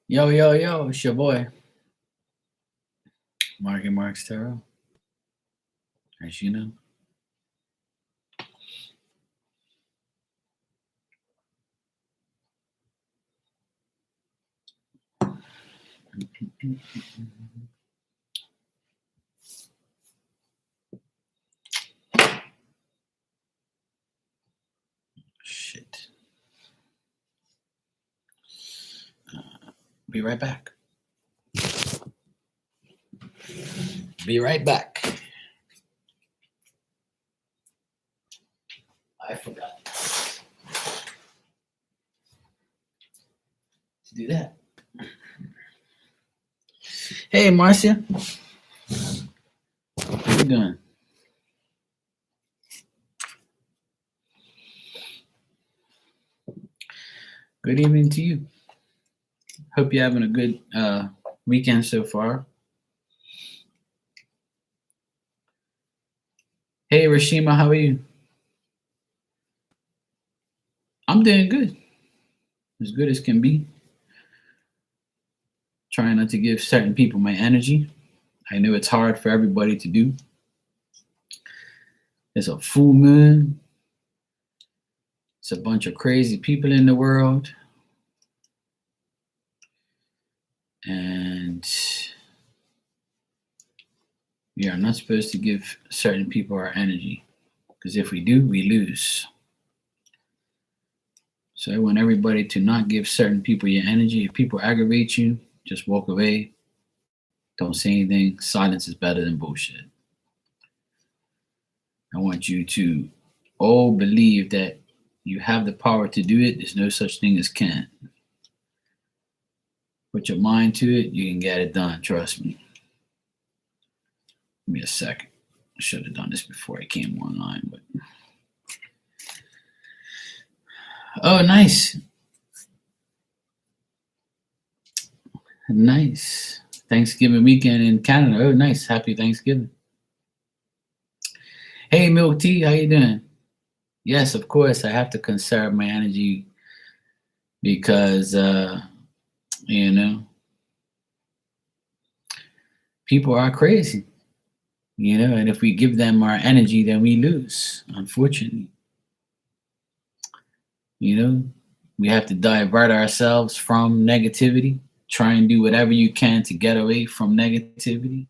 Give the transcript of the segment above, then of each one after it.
Yo, yo, yo, it's your boy, Marky Marks Terrell. As you know. Shit. Be right back. Be right back. I forgot to do that. Hey, Marcia. How you doing? Good evening to you. Hope you're having a good weekend so far. Hey, Rashima, how are you? I'm doing good. As good as can be. Trying not to give certain people my energy. I know it's hard for everybody to do. It's a full moon. It's a bunch of crazy people in the world. And we are not supposed to give certain people our energy. Because if we do, we lose. So I want everybody to not give certain people your energy. If people aggravate you, just walk away. Don't say anything. Silence is better than bullshit. I want you to all believe that you have the power to do it. There's no such thing as can't. Put your mind to it, you can get it done. Trust me. Give me a second. I should have done this before I came online, but oh, nice. Nice. Thanksgiving weekend in Canada. Oh, nice. Happy Thanksgiving. Hey, Milk Tea, how you doing? Yes, of course, I have to conserve my energy because, you know, people are crazy, and if we give them our energy, then we lose, unfortunately. We have to divert ourselves from negativity. Try and do whatever you can to get away from negativity,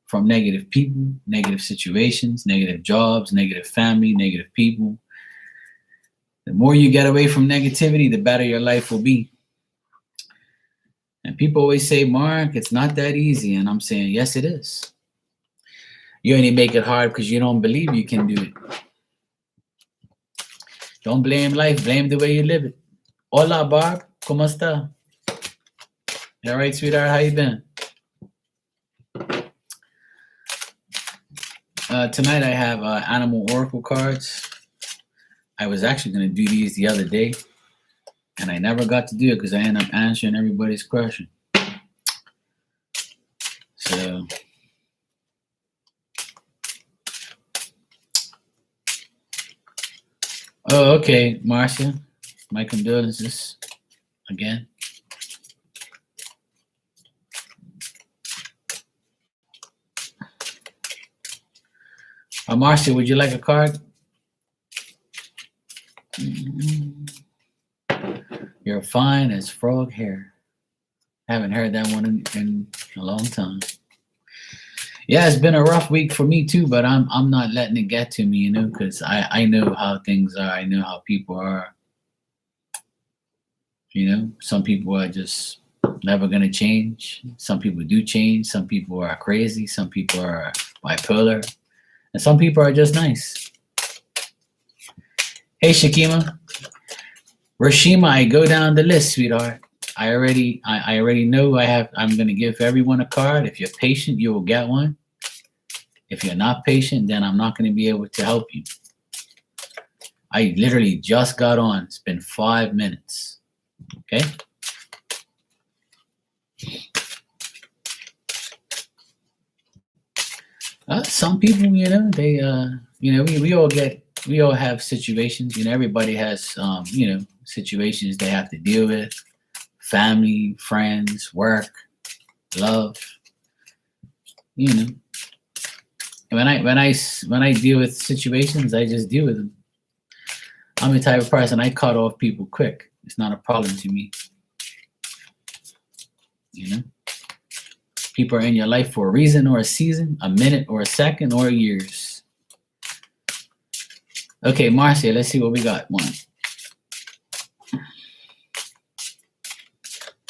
from negative people, negative situations, negative jobs, negative family, negative people. The more you get away from negativity, the better your life will be. And people always say, Mark, it's not that easy. And I'm saying, yes, it is. You only make it hard because you don't believe you can do it. Don't blame life, blame the way you live it. Hola, Barb. ¿Cómo está? You all right, sweetheart? How you been? Tonight I have animal oracle cards. I was actually going to do these the other day, and I never got to do it because I ended up answering everybody's question. So, oh, okay, Marcia. My condolences again. Marcia, would you like a card? You're fine as frog hair. Haven't heard that one in a long time. Yeah, it's been a rough week for me too, but I'm not letting it get to me, because I know how things are. I know how people are. Some people are just never gonna change. Some people do change. Some people are crazy. Some people are bipolar. And some people are just nice. Hey, Shakima. Rashima, I go down the list, sweetheart. I already know I'm gonna give everyone a card. If you're patient, you will get one. If you're not patient, then I'm not gonna be able to help you. I literally just got on. It's been 5 minutes. Okay? Some people, they, we all have situations. Everybody has, situations they have to deal with, family, friends, work, love. You know, when I deal with situations, I just deal with them. I'm the type of person I cut off people quick. It's not a problem to me. You know, people are in your life for a reason or a season, a minute or a second or years. Okay, Marcia, let's see what we got. 1,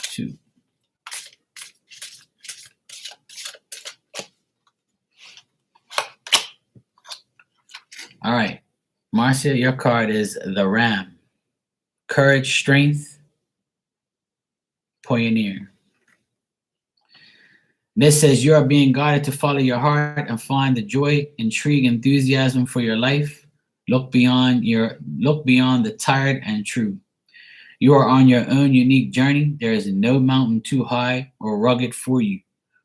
2. All right, Marcia, your card is the Ram. Courage, strength, pioneer. This says you are being guided to follow your heart and find the joy, intrigue, enthusiasm for your life. Look beyond the tired and true. You are on your own unique journey. There is no mountain too high or rugged for you.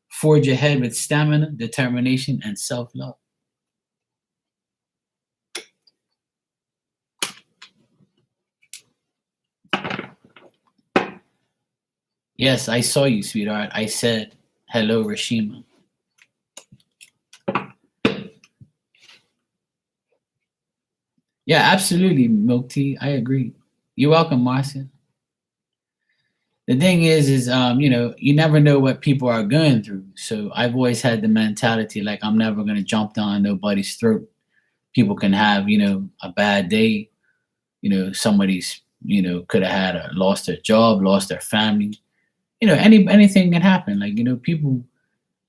Forge ahead with stamina, determination, and self-love. Yes, I saw you, sweetheart. I said, hello, Rashima. Yeah, absolutely, Milk Tea. I agree. You're welcome, Marcia. The thing is you never know what people are going through. So I've always had the mentality like I'm never going to jump down nobody's throat. People can have, a bad day. Somebody's, could have lost their job, lost their family. Anything can happen. Like, people,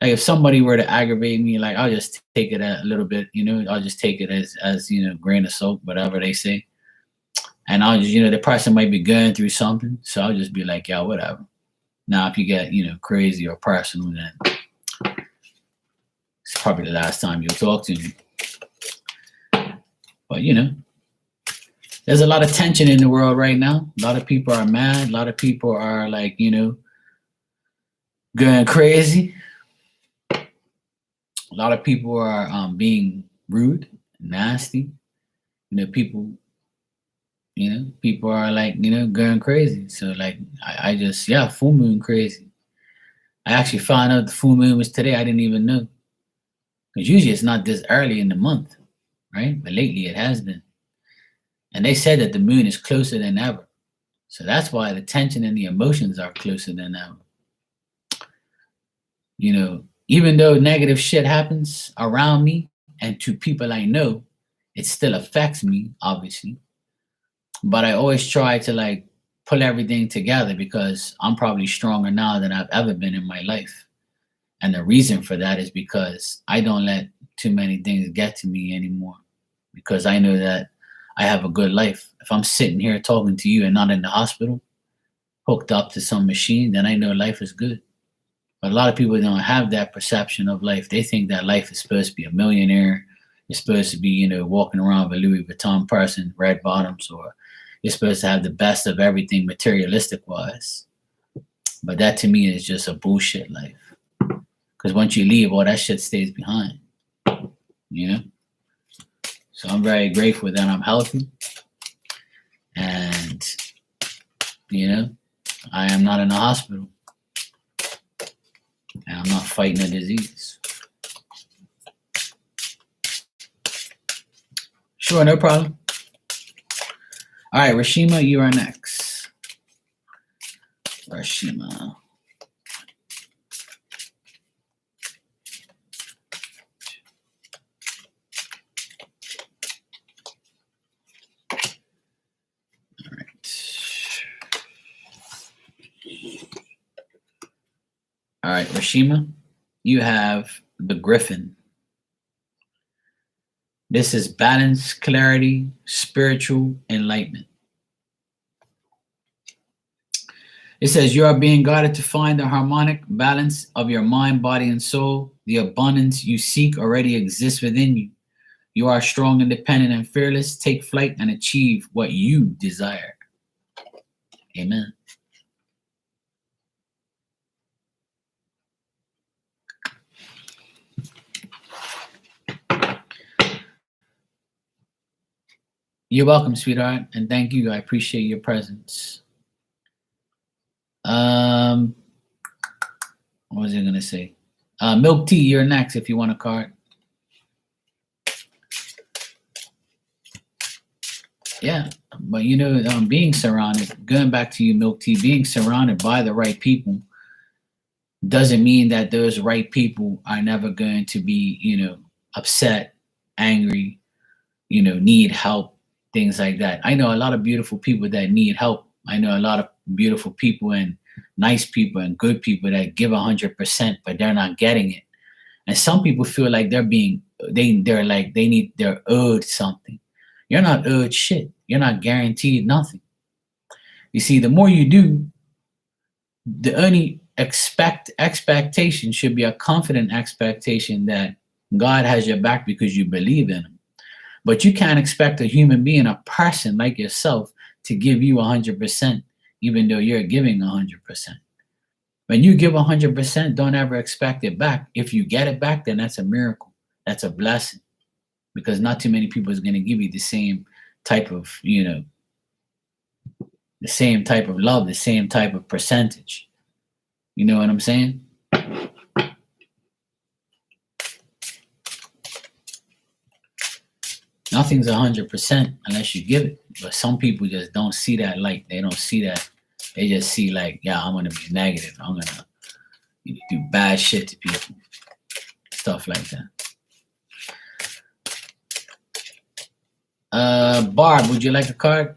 like if somebody were to aggravate me, like I'll just take it a little bit, I'll just take it as grain of salt, whatever they say. And I'll just, the person might be going through something. So I'll just be like, yeah, whatever. Now, if you get, crazy or personal, then it's probably the last time you'll talk to me. But, there's a lot of tension in the world right now. A lot of people are mad. A lot of people are like, going crazy. A lot of people are being rude, nasty. People are like, going crazy. So like, I just, full moon crazy. I actually found out the full moon was today. I didn't even know. Because usually it's not this early in the month, right? But lately it has been. And they said that the moon is closer than ever. So that's why the tension and the emotions are closer than ever. Even though negative shit happens around me and to people I know, it still affects me, obviously. But I always try to like pull everything together because I'm probably stronger now than I've ever been in my life. And the reason for that is because I don't let too many things get to me anymore because I know that I have a good life. If I'm sitting here talking to you and not in the hospital, hooked up to some machine, then I know life is good. But a lot of people don't have that perception of life. They think that life is supposed to be a millionaire. You're supposed to be, walking around with a Louis Vuitton purse and red bottoms, or you're supposed to have the best of everything materialistic wise. But that to me is just a bullshit life. Because once you leave, all that shit stays behind. So I'm very grateful that I'm healthy. And, I am not in the hospital. And I'm not fighting a disease. Sure, no problem. All right, Rashima, you are next. Rashima. All right, Rashima, you have the Griffin. This is balance, clarity, spiritual enlightenment. It says you are being guided to find the harmonic balance of your mind, body, and soul. The abundance you seek already exists within you. You are strong, independent, and fearless. Take flight and achieve what you desire. Amen. You're welcome, sweetheart, and thank you. I appreciate your presence. What was I gonna say? Milk tea, you're next if you want a card. Yeah, but you know, being surrounded, going back to you, milk tea, being surrounded by the right people doesn't mean that those right people are never going to be, you know, upset, angry, you know, need help, things like that. I know a lot of beautiful people that need help. I know a lot of beautiful people and nice people and good people that give 100%, but they're not getting it. And some people feel like they're owed something. You're not owed shit. You're not guaranteed nothing. You see, the more you do, the only expectation should be a confident expectation that God has your back because you believe in him. But you can't expect a human being, a person like yourself, to give you 100%, even though you're giving 100%. When you give 100%, don't ever expect it back. If you get it back, then that's a miracle. That's a blessing, because not too many people is going to give you the same type of, you know, the same type of love, the same type of percentage. You know what I'm saying? Nothing's 100% unless you give it. But some people just don't see that light. They don't see that. They just see like, yeah, I'm gonna be negative. I'm gonna do bad shit to people. Stuff like that. Barb, would you like a card?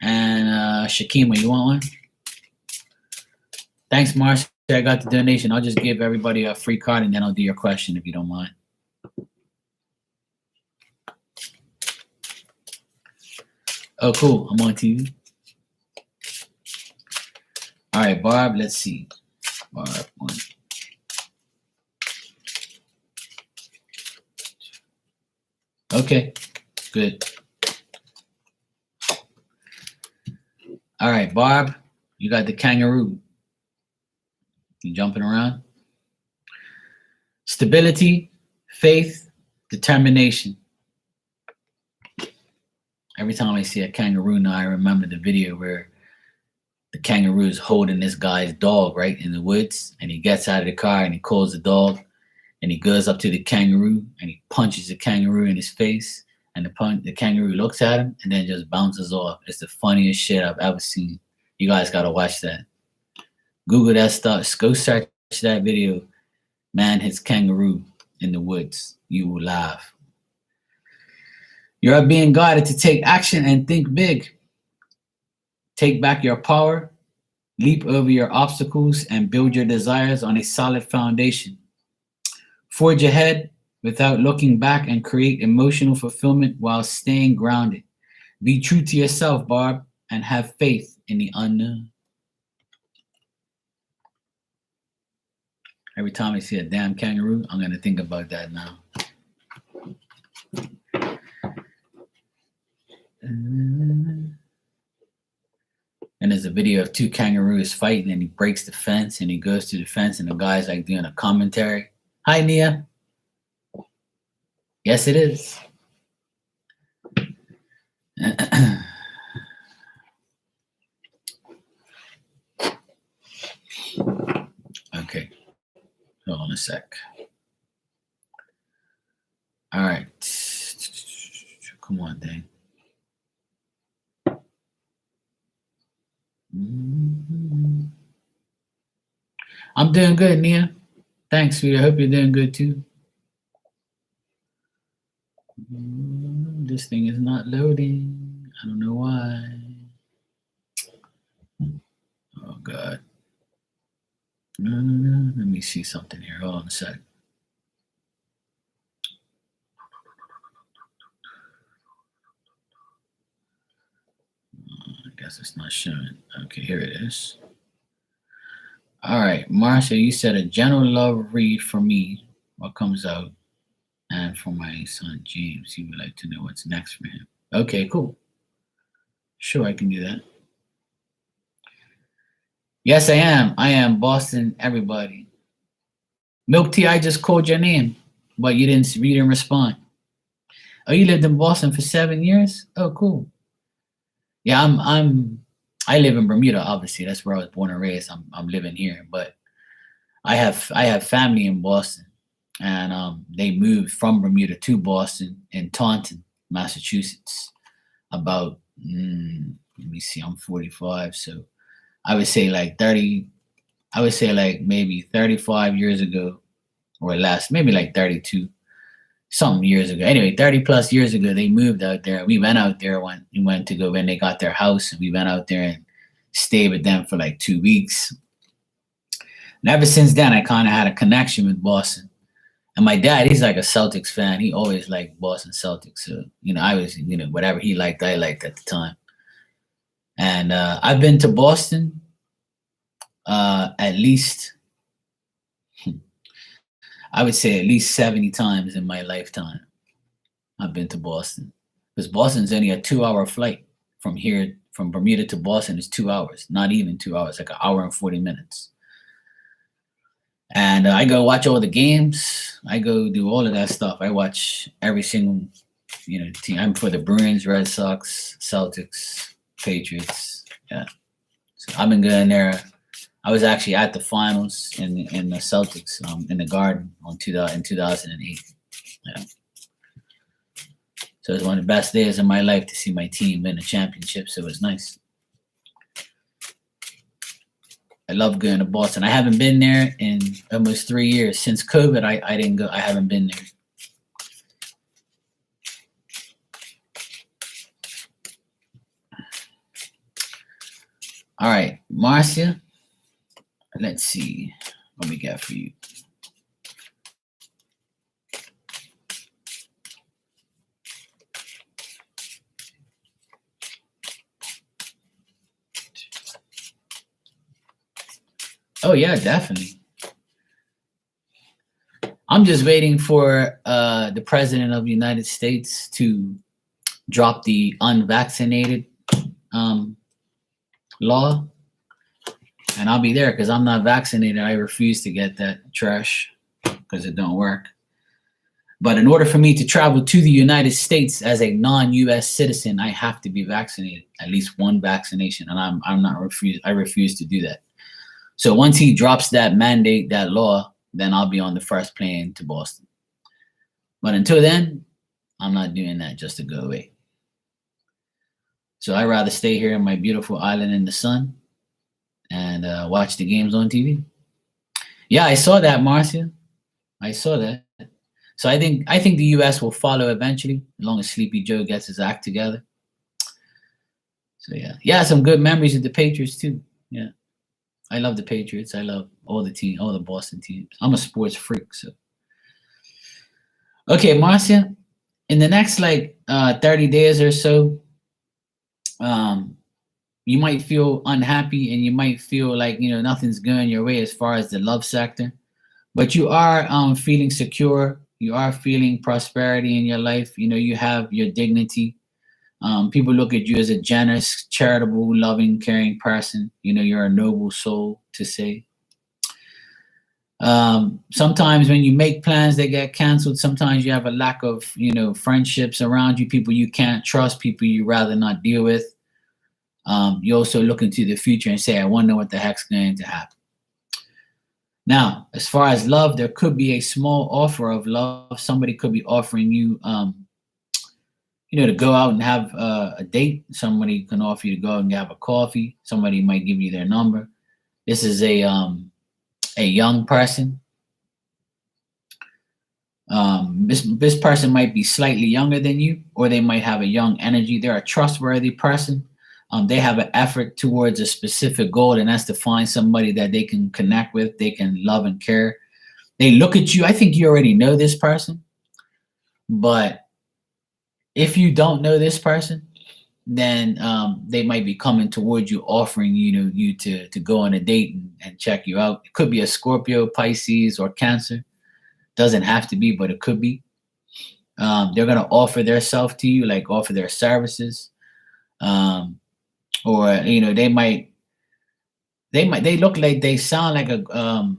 And Shakima, you want one? Thanks, Marcia. I got the donation. I'll just give everybody a free card and then I'll do your question if you don't mind. Oh, cool. I'm on TV. All right, Barb, let's see. Barb, one. Okay, good. All right, Barb, you got the kangaroo. You jumping around? Stability, faith, determination. Every time I see a kangaroo now, I remember the video where the kangaroo is holding this guy's dog, right, in the woods, and he gets out of the car and he calls the dog, and he goes up to the kangaroo and he punches the kangaroo in his face, and the kangaroo looks at him and then just bounces off. It's the funniest shit I've ever seen. You guys gotta watch that. Google that stuff. Go search that video. Man hits kangaroo in the woods. You will laugh. You're being guided to take action and think big. Take back your power, leap over your obstacles, and build your desires on a solid foundation. Forge ahead without looking back and create emotional fulfillment while staying grounded. Be true to yourself, Barb, and have faith in the unknown. Every time I see a damn kangaroo, I'm going to think about that now. And there's a video of two kangaroos fighting, and he breaks the fence and he goes to the fence, and the guy's like doing a commentary. Hi, Nia. Yes, it is. Okay. Hold on a sec. All right. Come on, dang. I'm doing good, Nia. Thanks, sweetie. I hope you're doing good too. This thing is not loading. I don't know why. Oh, God. Let me see something here. Hold on a sec. I guess it's not showing. Okay, here it is. All right, Marcia, you said a general love read for me, what comes out, and for my son James. He would like to know what's next for him. Okay, cool. Sure, I can do that. Yes, I am. I am Boston, everybody. Milk Tea, I just called your name, but you didn't read and respond. Oh, you lived in Boston for 7 years? Oh, cool. Yeah, I live in Bermuda, obviously. That's where I was born and raised. I'm living here, but I have family in Boston, and they moved from Bermuda to Boston in Taunton, Massachusetts. About let me see, I'm 45, so I would say like 30. I would say like maybe 35 years ago or less, maybe like 32 some years ago. Anyway, 30 plus years ago, they moved out there. We went out there when we went to go when they got their house, and we went out there and stayed with them for like 2 weeks. And ever since then, I kind of had a connection with Boston. And my dad, he's like a Celtics fan. He always liked Boston Celtics. So, I was, whatever he liked, I liked at the time. And I've been to Boston at least, I would say at least 70 times in my lifetime. I've been to Boston. Because Boston's only a 2-hour flight from here, from Bermuda to Boston is 2 hours. Not even 2 hours, like an hour and 40 minutes. And I go watch all the games. I go do all of that stuff. I watch every single, team. I'm for the Bruins, Red Sox, Celtics, Patriots. Yeah. So I've been going there. I was actually at the finals in the Celtics in the Garden in 2008. Yeah. So it was one of the best days of my life to see my team win a championship. So it was nice. I love going to Boston. I haven't been there in almost 3 years. Since COVID, I didn't go. I haven't been there. All right, Marcia. Let's see what we got for you. Oh yeah, definitely. I'm just waiting for the president of the United States to drop the unvaccinated law, and I'll be there because I'm not vaccinated. I refuse to get that trash because it don't work. But in order for me to travel to the United States as a non-U.S. citizen, I have to be vaccinated, at least one vaccination, and I'm not refused. I refuse to do that. So once he drops that mandate, that law, then I'll be on the first plane to Boston. But until then, I'm not doing that just to go away. So I'd rather stay here in my beautiful island in the sun and watch the games on TV. Yeah, I saw that, Marcia. I saw that. So I think the U.S. will follow eventually, as long as Sleepy Joe gets his act together. So yeah, some good memories of the Patriots too. Yeah. I love the Patriots. I love all the Boston teams. I'm a sports freak. So, okay, Marcia, in the next 30 days or so, you might feel unhappy and you might feel like nothing's going your way as far as the love sector, but you are feeling secure. You are feeling prosperity in your life. You have your dignity. People look at you as a generous, charitable, loving, caring person. You're a noble soul, to say. Sometimes when you make plans, they get canceled. Sometimes you have a lack of, friendships around you, people you can't trust, people you rather not deal with. You also look into the future and say, I wonder what the heck's going to happen. Now, as far as love, there could be a small offer of love. Somebody could be offering you, to go out and have a date. Somebody can offer you to go out and have a coffee. Somebody might give you their number. This is a young person. This person might be slightly younger than you, or they might have a young energy. They're a trustworthy person. They have an effort towards a specific goal, and that's to find somebody that they can connect with, they can love and care. They look at you. I think you already know this person, but if you don't know this person, then they might be coming towards you, offering you to go on a date and check you out. It could be a Scorpio, Pisces, or Cancer. Doesn't have to be, but it could be. They're gonna offer their self to you, like offer their services, or they look like, they sound like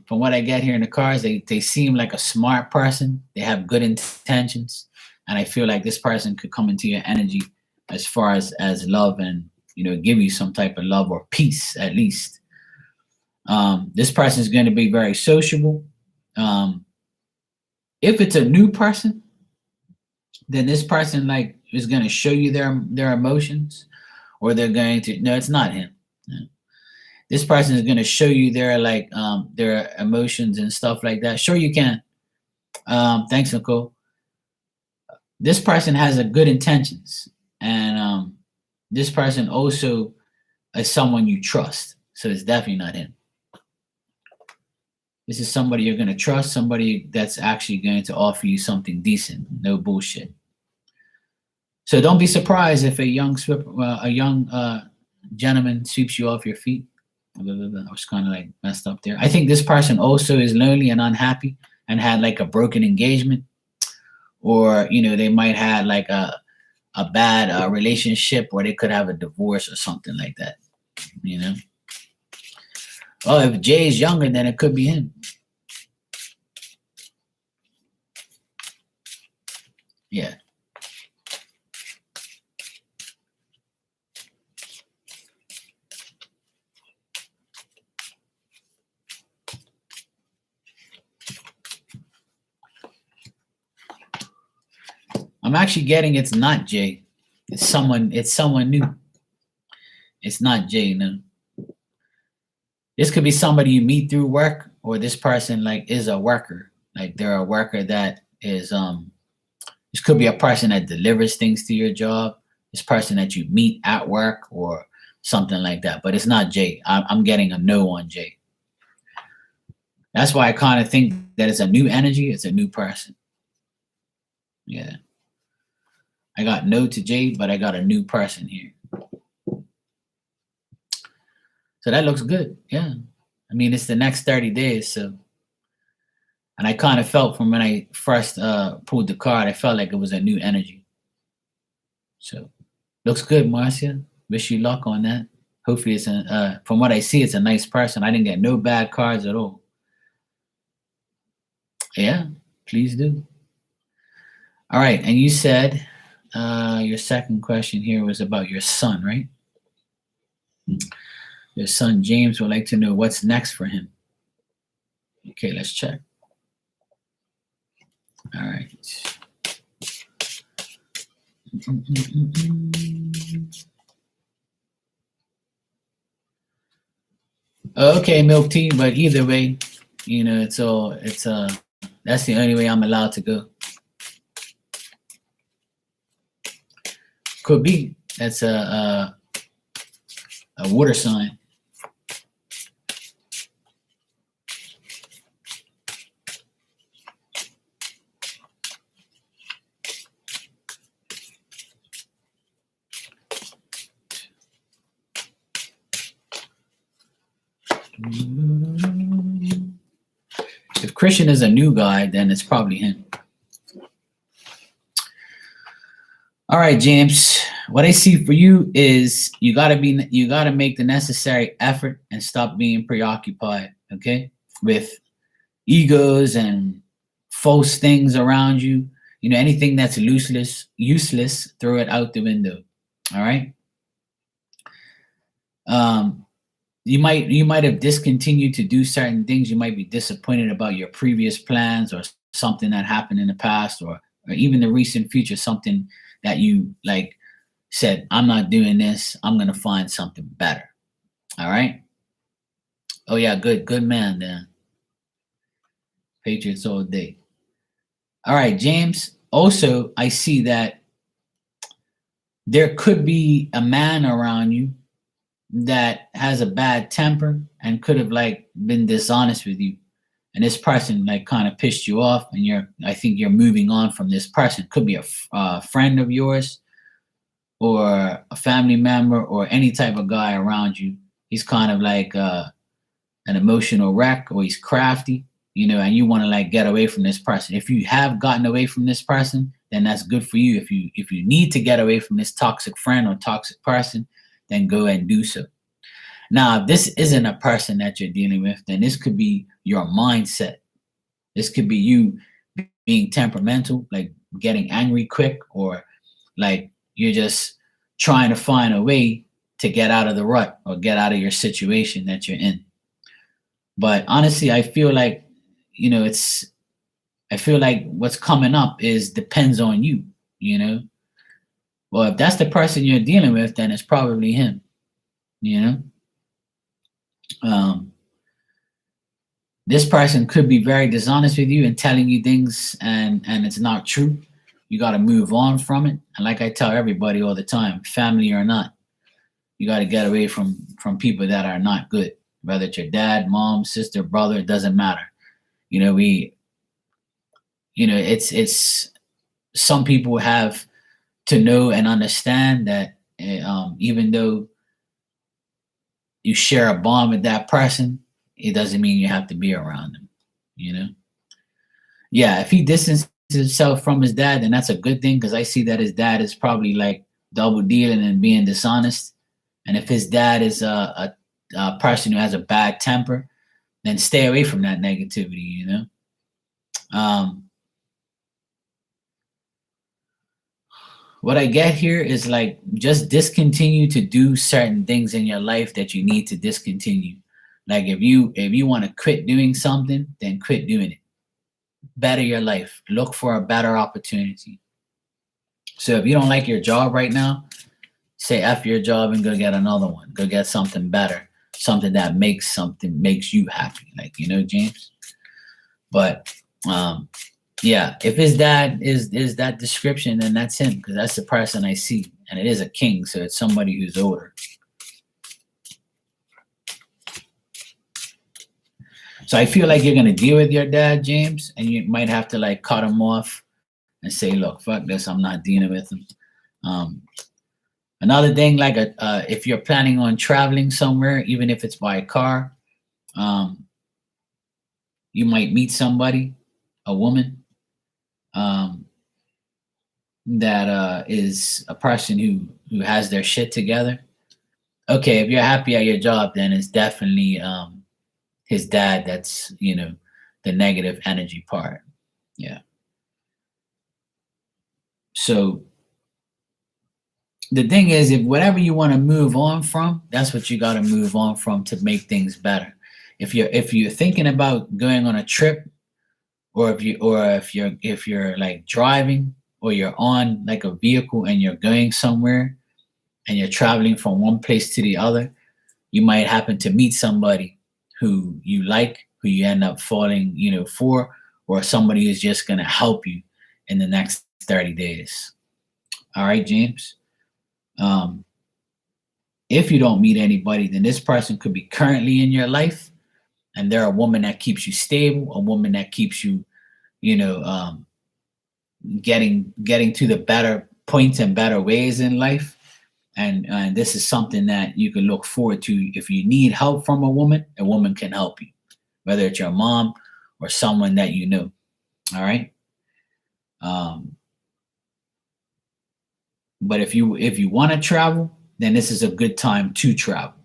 from what I get here in the cards, they seem like a smart person. They have good intentions. And I feel like this person could come into your energy as far as love and give you some type of love or peace at least. This person is going to be very sociable. If it's a new person, then this person like is going to show you their emotions, or they're going to, no, it's not him. No. This person is going to show you their emotions and stuff like that. Sure, you can. Thanks, Nicole. This person has a good intentions, and this person also is someone you trust. So it's definitely not him. This is somebody you're going to trust, somebody that's actually going to offer you something decent, no bullshit. So don't be surprised if a young gentleman sweeps you off your feet. I was kind of like messed up there. I think this person also is lonely and unhappy and had like a broken engagement, or they might have like a bad relationship, or they could have a divorce or something like that. Oh, if Jay is younger, then it could be him. Yeah. I'm actually getting it's not Jay. It's someone new. It's not Jay, no. This could be somebody you meet through work, or this person like is a worker. Like they're a worker that is this could be a person that delivers things to your job. This person that you meet at work or something like that. But it's not Jay. I'm getting a no on Jay. That's why I kind of think that it's a new energy. It's a new person. Yeah. I got no to Jay, but I got a new person here. So that looks good. Yeah. I mean, it's the next 30 days. So, and I kind of felt from when I first pulled the card, I felt like it was a new energy. So looks good, Marcia. Wish you luck on that. Hopefully it's from what I see, it's a nice person. I didn't get no bad cards at all. Yeah, please do. All right. And you said your second question here was about your son, right? Your son James would like to know what's next for him. Okay, let's check. All right. Okay, milk tea, but either way, that's the only way I'm allowed to go. Could be that's a water sign. If Christian is a new guy, then it's probably him. All right, James. What I see for you is you gotta make the necessary effort and stop being preoccupied, okay, with egos and false things around you. Anything that's useless, throw it out the window. All right. You might have discontinued to do certain things. You might be disappointed about your previous plans or something that happened in the past, or even the recent future, something that you like said, I'm not doing this. I'm going to find something better. All right. Oh yeah. Good man, then. Patriots all day. All right, James. Also, I see that there could be a man around you that has a bad temper and could have like been dishonest with you, and this person like kind of pissed you off, and I think you're moving on from this person. Could be a friend of yours, or a family member, or any type of guy around you. He's kind of like an emotional wreck, or he's crafty, and you want to like get away from this person. If you have gotten away from this person, then that's good for you. If you need to get away from this toxic friend or toxic person, then go and do so. Now, if this isn't a person that you're dealing with, then this could be your mindset. This could be you being temperamental, like getting angry quick, or like you're just trying to find a way to get out of the rut or get out of your situation that you're in. But honestly, I feel like, it's I feel like what's coming up is depends on you, you know. Well, if that's the person you're dealing with, then it's probably him, you know. Um, this person could be very dishonest with you and telling you things and it's not true. You got to move on from it. And like I tell everybody all the time, family or not, you got to get away from people that are not good. Whether it's your dad, mom, sister, brother, it doesn't matter. You know, it's some people have to know and understand that even though you share a bond with that person, it doesn't mean you have to be around them. You know, yeah. If he distances himself from his dad, then that's a good thing because I see that his dad is probably like double dealing and being dishonest. And if his dad is a person who has a bad temper, then stay away from that negativity. Um, what I get here is like just discontinue to do certain things in your life that you need to discontinue. Like if you want to quit doing something, then quit doing it. Better your life. Look for a better opportunity. So if you don't like your job right now, say F your job and go get another one. Go get something better. Something that makes you happy. Like, James. But yeah, if his dad is that description, then that's him because that's the person I see, and it is a king, so it's somebody who's older. So I feel like you're gonna deal with your dad, James, and you might have to like cut him off and say, "Look, fuck this, I'm not dealing with him." Um, Another thing, like if you're planning on traveling somewhere, even if it's by car, um, you might meet somebody, a woman, um, that is a person who has their shit together. Okay, if you're happy at your job, then it's definitely his dad. That's the negative energy part. Yeah. So the thing is, if whatever you want to move on from, that's what you got to move on from to make things better. If you're thinking about going on a trip, or if you're like driving, or you're on like a vehicle and you're going somewhere and you're traveling from one place to the other, you might happen to meet somebody who you like, who you end up falling, for, or somebody who's just going to help you in the next 30 days. All right, James. Um, if you don't meet anybody, then this person could be currently in your life, and they're a woman that keeps you stable, a woman that keeps you, you know, um, getting to the better points and better ways in life. And this is something that you can look forward to. If you need help from a woman can help you, whether it's your mom or someone that you know. All right. Um, but if you want to travel, then this is a good time to travel.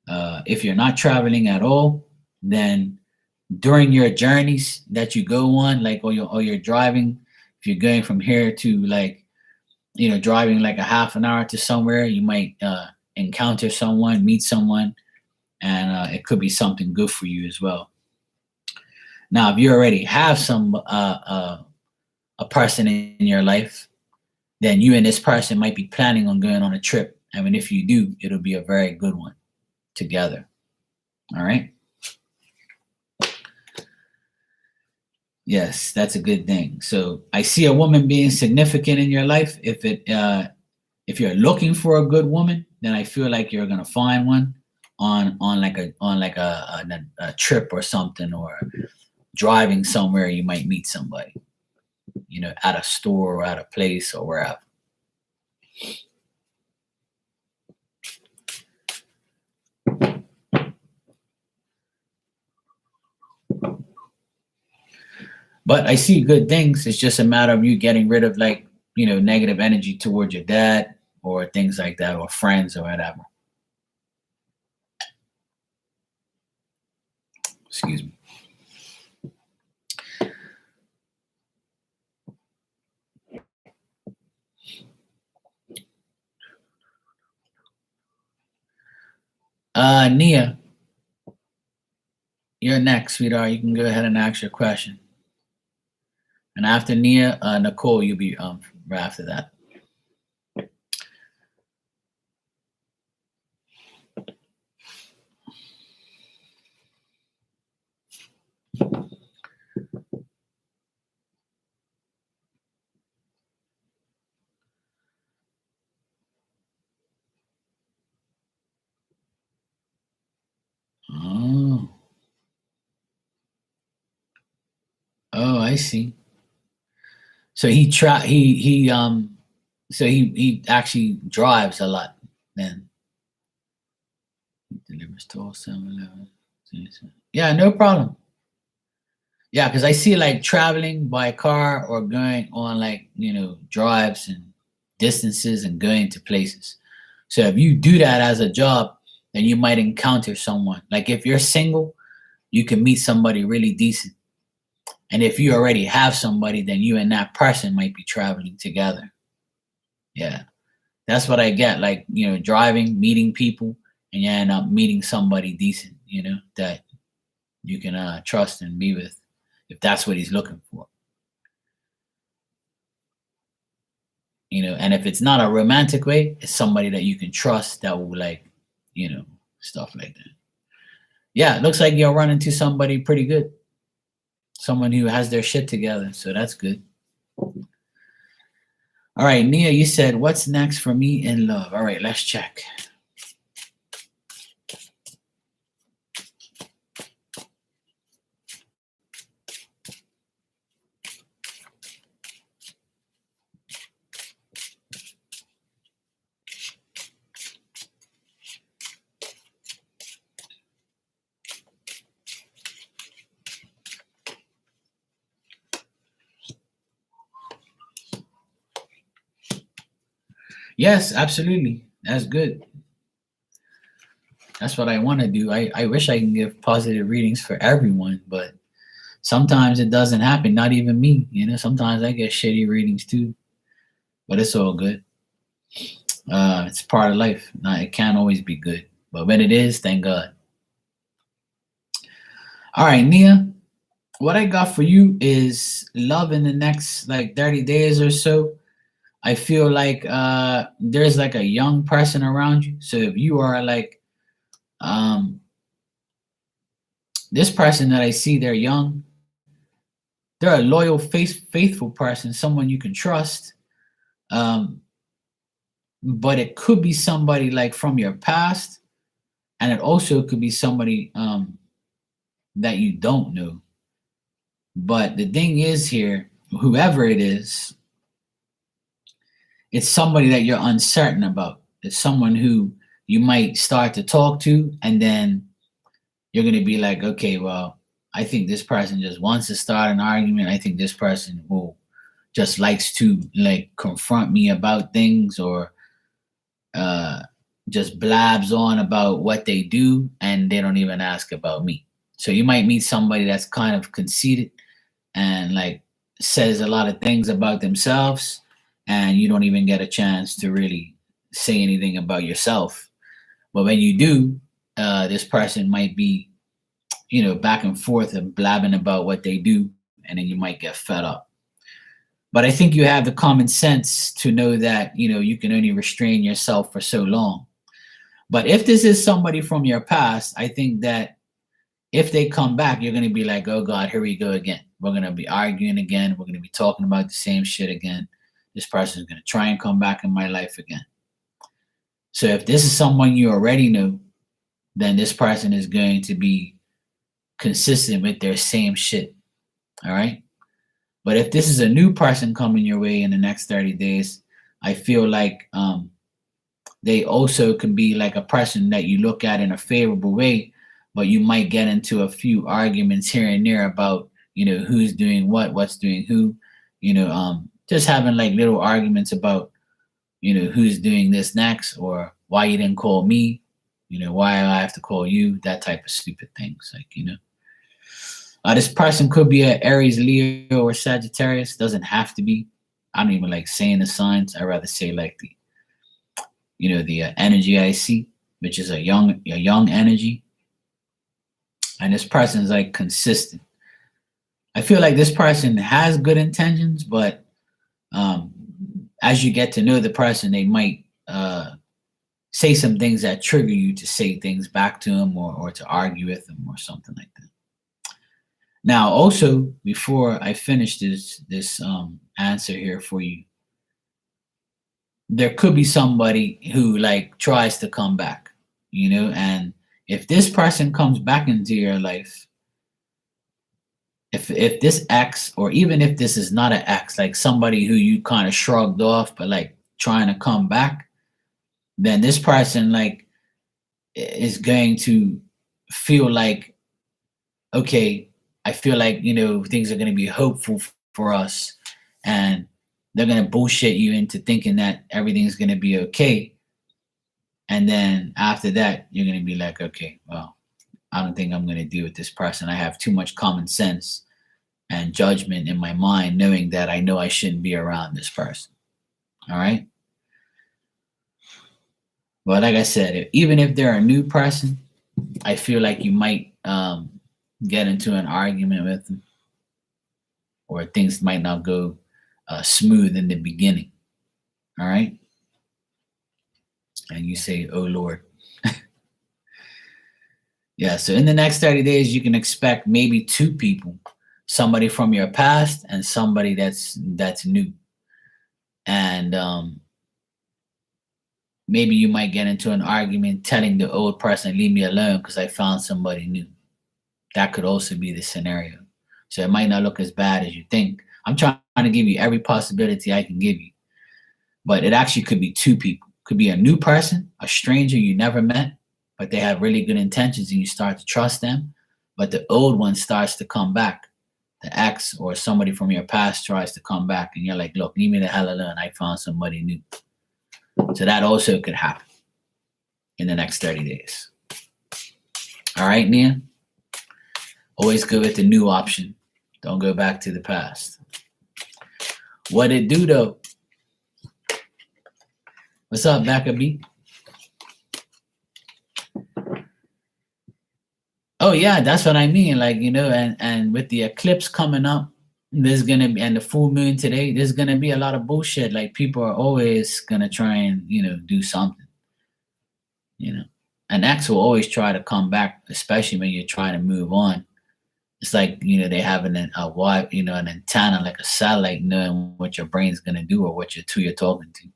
If you're not traveling at all, then during your journeys that you go on, like or you're driving, if you're going from here to like driving like a half an hour to somewhere, you might encounter someone, meet someone, and it could be something good for you as well. Now, if you already have a person in your life, then you and this person might be planning on going on a trip. I mean, if you do, it'll be a very good one together. All right. Yes, that's a good thing. So I see a woman being significant in your life. If you're looking for a good woman, then I feel like you're gonna find one on a trip or something, or driving somewhere. You might meet somebody, at a store or at a place or wherever. But I see good things. It's just a matter of you getting rid of like negative energy towards your dad or things like that, or friends or whatever. Excuse me. Nia, you're next, sweetheart. You can go ahead and ask your question. And after Nia, Nicole, you'll be right after that. Oh. Oh, I see. So he actually drives a lot then. Delivers to 7-Eleven. Yeah, no problem. Yeah, because I see like traveling by car or going on like, drives and distances and going to places. So if you do that as a job, then you might encounter someone. Like if you're single, you can meet somebody really decent. And if you already have somebody, then you and that person might be traveling together. Yeah. That's what I get. Like, driving, meeting people, and you end up meeting somebody decent, that you can trust and be with if that's what he's looking for. And if it's not a romantic way, it's somebody that you can trust that will like, stuff like that. Yeah, it looks like you'll run into somebody pretty good. Someone who has their shit together, so that's good. All right, Nia, you said, what's next for me in love? All right, let's check. Yes, absolutely. That's good. That's what I want to do. I wish I can give positive readings for everyone, but sometimes it doesn't happen. Not even me. Sometimes I get shitty readings too, but it's all good. It's part of life. It can't always be good, but when it is, thank God. All right, Nia, what I got for you is love in the next like 30 days or so. I feel like there's like a young person around you. So if you are like this person that I see, they're young. They're a loyal, faithful person, someone you can trust. Um, but it could be somebody like from your past, and it also could be somebody that you don't know. But the thing is here, whoever it is, it's somebody that you're uncertain about. It's someone who you might start to talk to, and then you're going to be like, okay, well, I think this person just wants to start an argument. I think this person will just likes to like confront me about things, or just blabs on about what they do, and they don't even ask about me. So you might meet somebody that's kind of conceited and like says a lot of things about themselves, and you don't even get a chance to really say anything about yourself. But when you do, this person might be, back and forth and blabbing about what they do, and then you might get fed up. But I think you have the common sense to know that, you can only restrain yourself for so long. But if this is somebody from your past, I think that if they come back, you're going to be like, oh God, here we go again. We're going to be arguing again. We're going to be talking about the same shit again. This person is going to try and come back in my life again. So if this is someone you already know, then this person is going to be consistent with their same shit. All right. But if this is a new person coming your way in the next 30 days, I feel like they also can be like a person that you look at in a favorable way, but you might get into a few arguments here and there about, who's doing what's doing who, just having like little arguments about, who's doing this next, or why you didn't call me, why I have to call you, that type of stupid things. Like, this person could be an Aries, Leo, or Sagittarius. Doesn't have to be. I don't even like saying the signs. I rather say like the energy I see. which is a young energy. And this person is like consistent. I feel like this person has good intentions, but as you get to know the person, they might say some things that trigger you to say things back to them, or to argue with them or something like that. Now, also, before I finish this answer here for you, there could be somebody who like tries to come back, and if this person comes back into your life, if this ex, or even if this is not an ex, like somebody who you kind of shrugged off but like trying to come back, then this person like is going to feel like, okay, I feel like things are going to be hopeful for us, and they're going to bullshit you into thinking that everything's going to be okay. And then after that, you're going to be like, okay, well, I don't think I'm going to deal with this person. I have too much common sense and judgment in my mind, knowing that I know I shouldn't be around this person. All right. But like I said, even if they're a new person, I feel like you might get into an argument with them, or things might not go smooth in the beginning. All right. And you say, oh Lord. Yeah. So in the next 30 days, you can expect maybe two people, somebody from your past and somebody that's new. And maybe you might get into an argument telling the old person, leave me alone because I found somebody new. That could also be the scenario. So it might not look as bad as you think. I'm trying to give you every possibility I can give you. But it actually could be two people. Could be a new person, a stranger you never met, but they have really good intentions and you start to trust them. But the old one starts to come back. The ex or somebody from your past tries to come back, and you're like, look, leave me the hell alone. I found somebody new. So that also could happen in the next 30 days. All right, Nia? Always go with the new option. Don't go back to the past. What it do, though? What's up, Becca B? Oh, yeah, that's what I mean. Like, and with the eclipse coming up, there's going to be, and the full moon today, there's going to be a lot of bullshit. Like, people are always going to try and, do something. An ex will always try to come back, especially when you're trying to move on. It's like, they have an antenna, like a satellite, knowing what your brain's going to do or who you're talking to.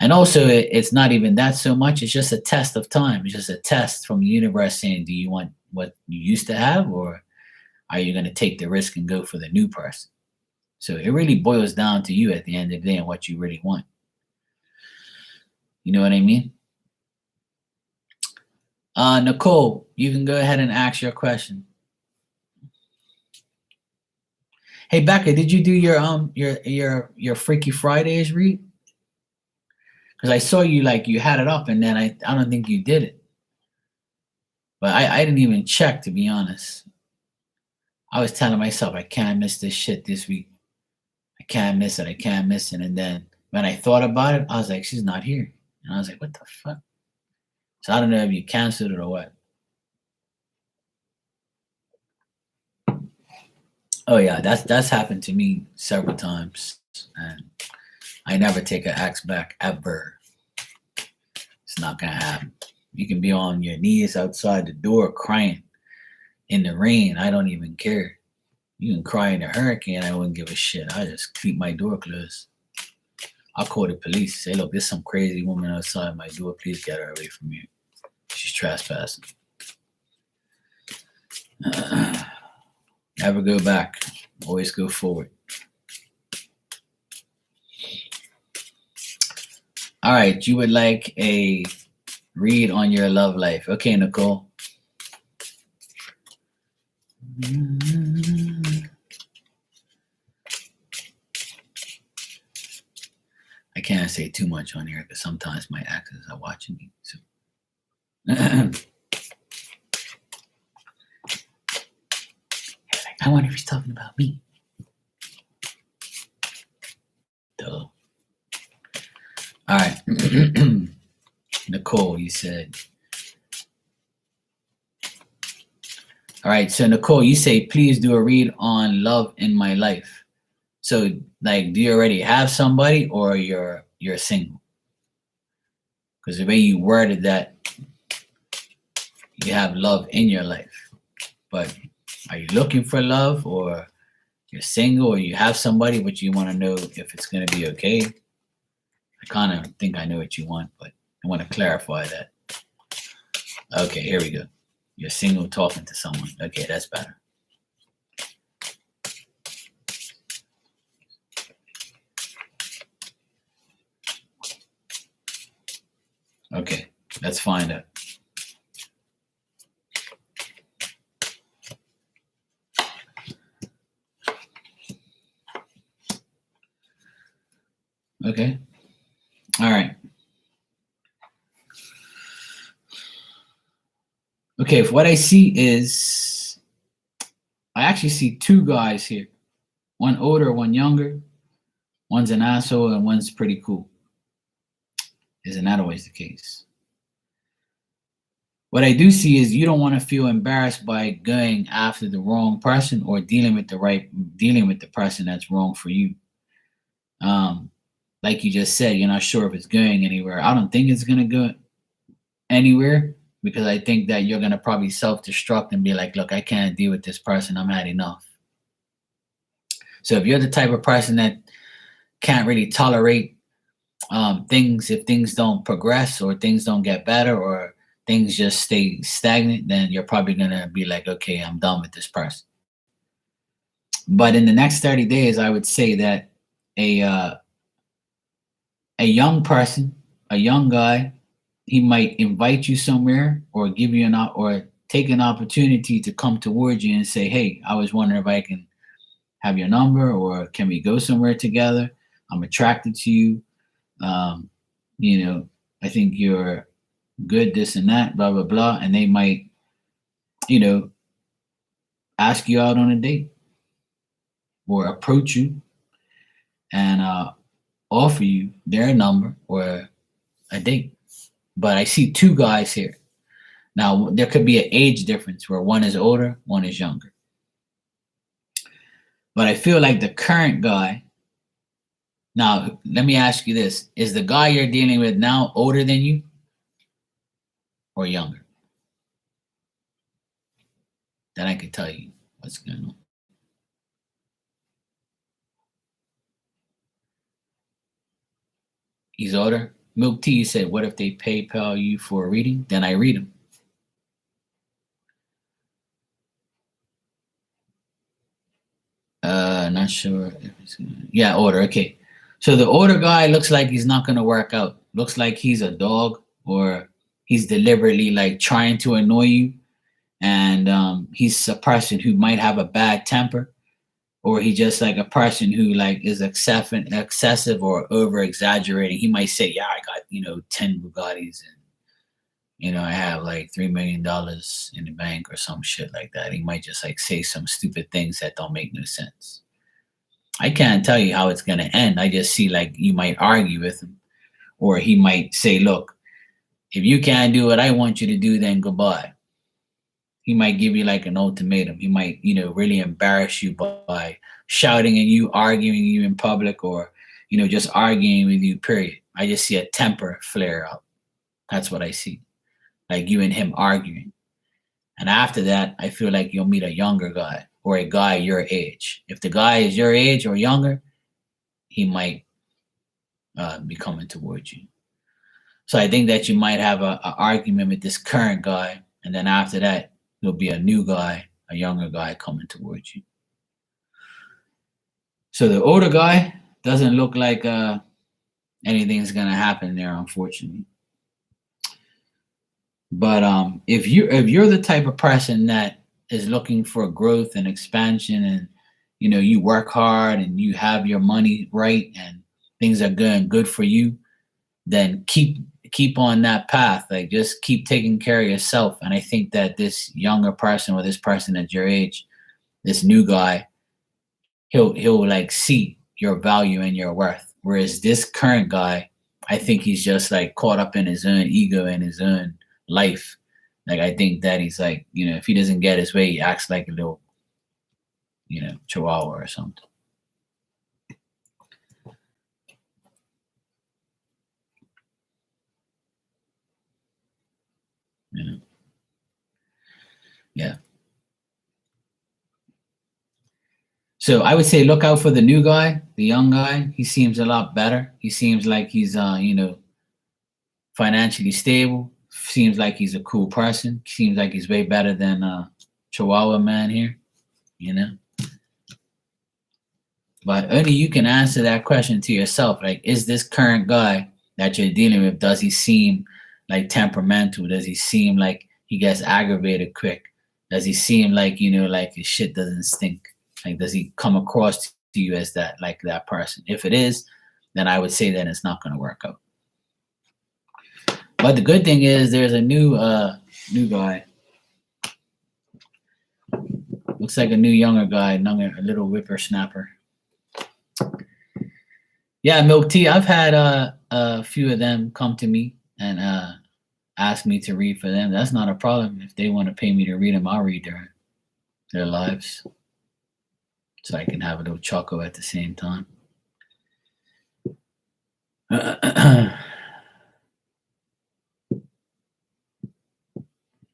And also, it's not even that so much. It's just a test of time. It's just a test from the universe saying, do you want what you used to have, or are you going to take the risk and go for the new person? So it really boils down to you at the end of the day and what you really want. You know what I mean? Nicole, you can go ahead and ask your question. Hey, Becca, did you do your Freaky Fridays read? Because I saw you you had it up, and then I don't think you did it. But I didn't even check, to be honest. I was telling myself, I can't miss this shit this week. I can't miss it. I can't miss it. And then when I thought about it, I was like, she's not here. And I was like, what the fuck? So I don't know if you canceled it or what. Oh yeah, that's happened to me several times, and I never take an axe back ever. It's not gonna happen. You can be on your knees outside the door crying in the rain. I don't even care. You can cry in a hurricane. I wouldn't give a shit. I just keep my door closed. I'll call the police. Say, look, there's some crazy woman outside my door. Please get her away from here. She's trespassing. Never go back. Always go forward. All right. You would like a read on your love life. Okay, Nicole. I can't say too much on here because sometimes my exes are watching me. So. I wonder if he's talking about me. Duh. All right. Nicole. Nicole, you said. All right, so Nicole, you say, please do a read on love in my life. So, like, do you already have somebody, or you're single? Because the way you worded that, you have love in your life. But are you looking for love, or you're single, or you have somebody, but you want to know if it's going to be okay? I kind of think I know what you want, but I want to clarify that. Okay, here we go. You're single talking to someone. Okay, that's better. Okay, let's find out. Okay. All right. Okay, what I see is, I actually see two guys here. One older, one younger. One's an asshole and one's pretty cool. Isn't that always the case? What I do see is you don't want to feel embarrassed by going after the wrong person, or dealing with the person that's wrong for you. Like you just said, you're not sure if it's going anywhere. I don't think it's gonna go anywhere, because I think that you're gonna probably self-destruct and be like, look, I can't deal with this person. I'm had enough. So if you're the type of person that can't really tolerate things, if things don't progress, or things don't get better, or things just stay stagnant, then you're probably gonna be like, okay, I'm done with this person. But in the next 30 days, I would say that a young person, a young guy, he might invite you somewhere, or give you or take an opportunity to come towards you and say, hey, I was wondering if I can have your number, or can we go somewhere together? I'm attracted to you. You know, I think you're good, this and that, blah, blah, blah. And they might, you know, ask you out on a date, or approach you and offer you their number or a date. But I see two guys here. Now, there could be an age difference where one is older, one is younger. But I feel like the current guy, now, let me ask you this. Is the guy you're dealing with now older than you, or younger? Then I could tell you what's going on. He's older. Milk Tea said, what if they PayPal you for a reading? Then I read them. Not sure if it's gonna, yeah, older. Okay. So the older guy looks like he's not gonna work out. Looks like he's a dog, or he's deliberately like trying to annoy you. And he's a person who might have a bad temper, or he just like a person who like is excessive or over exaggerating. He might say, yeah, I got, 10 Bugattis, and I have like $3 million in the bank, or some shit like that. He might just like say some stupid things that don't make no sense. I can't tell you how it's gonna end. I just see like you might argue with him, or he might say, look, if you can't do what I want you to do, then goodbye. He might give you like an ultimatum. He might, really embarrass you by shouting at you, arguing you in public, or, just arguing with you, period. I just see a temper flare up. That's what I see. Like you and him arguing. And after that, I feel like you'll meet a younger guy, or a guy your age. If the guy is your age or younger, he might be coming towards you. So I think that you might have a argument with this current guy, and then after that, there'll be a new guy, a younger guy coming towards you. So the older guy doesn't look like anything's gonna happen there, unfortunately. But if you're the type of person that is looking for growth and expansion, and you work hard and you have your money right, and things are going good for you, then keep on that path. Like, just keep taking care of yourself. And I think that this younger person, or this person at your age, this new guy, he'll like see your value and your worth. Whereas this current guy, I think he's just like caught up in his own ego and his own life. Like I think that he's like, if he doesn't get his way, he acts like a little, chihuahua or something. Yeah. So I would say look out for the new guy, the young guy. He seems a lot better. He seems like he's financially stable. Seems like he's a cool person. Seems like he's way better than Chihuahua man here, But only you can answer that question to yourself. Like, is this current guy that you're dealing with, does he seem like temperamental? Does he seem like he gets aggravated quick? Does he seem like, like his shit doesn't stink? Like, does he come across to you as that person? If it is, then I would say that it's not going to work out. But the good thing is there's a new guy. Looks like a new younger guy, a little whippersnapper. Yeah, Milk Tea. I've had a few of them come to me and ask me to read for them. That's not a problem. If they want to pay me to read them, I'll read their lives, so I can have a little chuckle at the same time.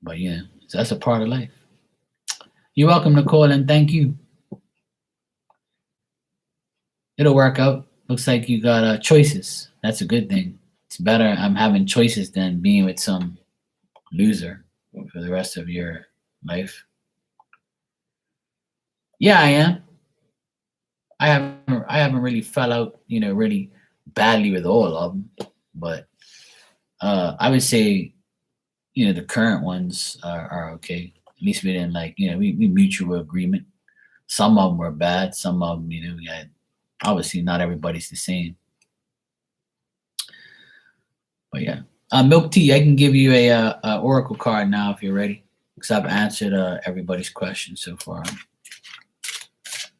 But yeah, so that's a part of life. You're welcome to call and thank you. It'll work out. Looks like you got choices. That's a good thing. It's better I'm having choices than being with some loser for the rest of your life. Yeah, I am. I haven't really fell out, really badly with all of them, but I would say, the current ones are okay. At least we didn't we mutual agreement. Some of them were bad. Some of them, we had, obviously not everybody's the same. But yeah, Milk Tea, I can give you a oracle card now if you're ready, because I've answered everybody's questions so far.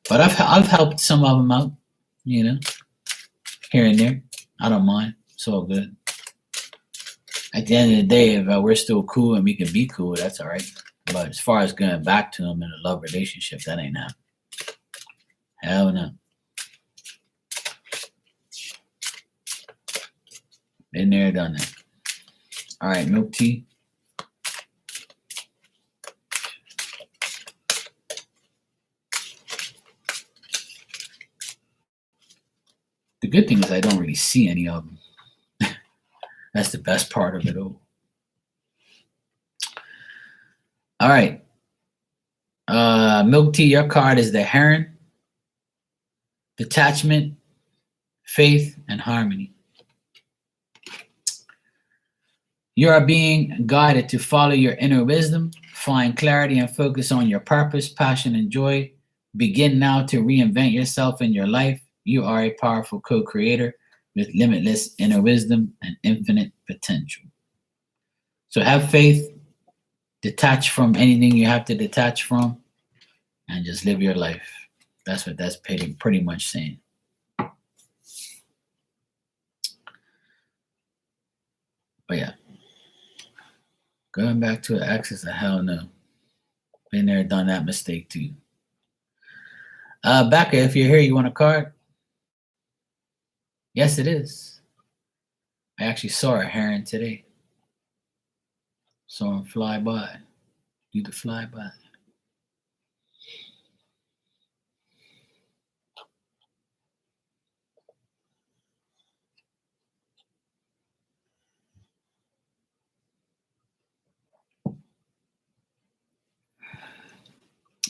But I've helped some of them out, here and there. I don't mind. It's all good. At the end of the day, if we're still cool and we can be cool, that's all right. But as far as going back to them in a love relationship, that ain't happening. Hell no. Been there, done that. All right, Milk Tea. The good thing is I don't really see any of them. That's the best part of it all. All right. Milk Tea, your card is the Heron, detachment, faith, and harmony. You are being guided to follow your inner wisdom, find clarity, and focus on your purpose, passion, and joy. Begin now to reinvent yourself in your life. You are a powerful co-creator with limitless inner wisdom and infinite potential. So have faith, detach from anything you have to detach from, and just live your life. That's what that's pretty much saying. But yeah, going back to an ex is a hell no. Been there, done that mistake too. Becca, if you're here, you want a card? Yes, it is. I actually saw a heron today. Saw him fly by. Do the fly by.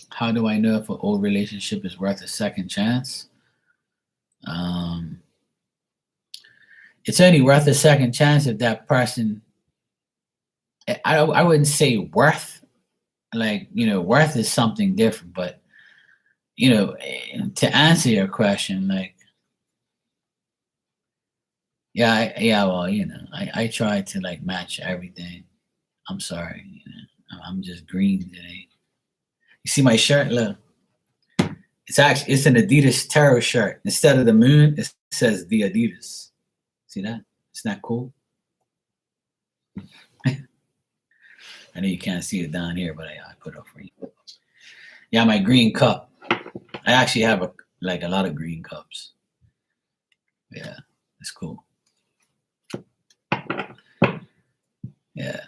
How do I know if an old relationship is worth a second chance? It's only worth a second chance if that person, I wouldn't say worth, worth is something different, but, to answer your question, I try to match everything. I'm sorry, I'm just green today. You see my shirt? Look, it's an Adidas Tarot shirt. Instead of the moon, it says the Adidas. See that? Isn't that cool? I know you can't see it down here, but I put it up for you. Yeah, my green cup. I actually have a lot of green cups. Yeah, it's cool. Yeah,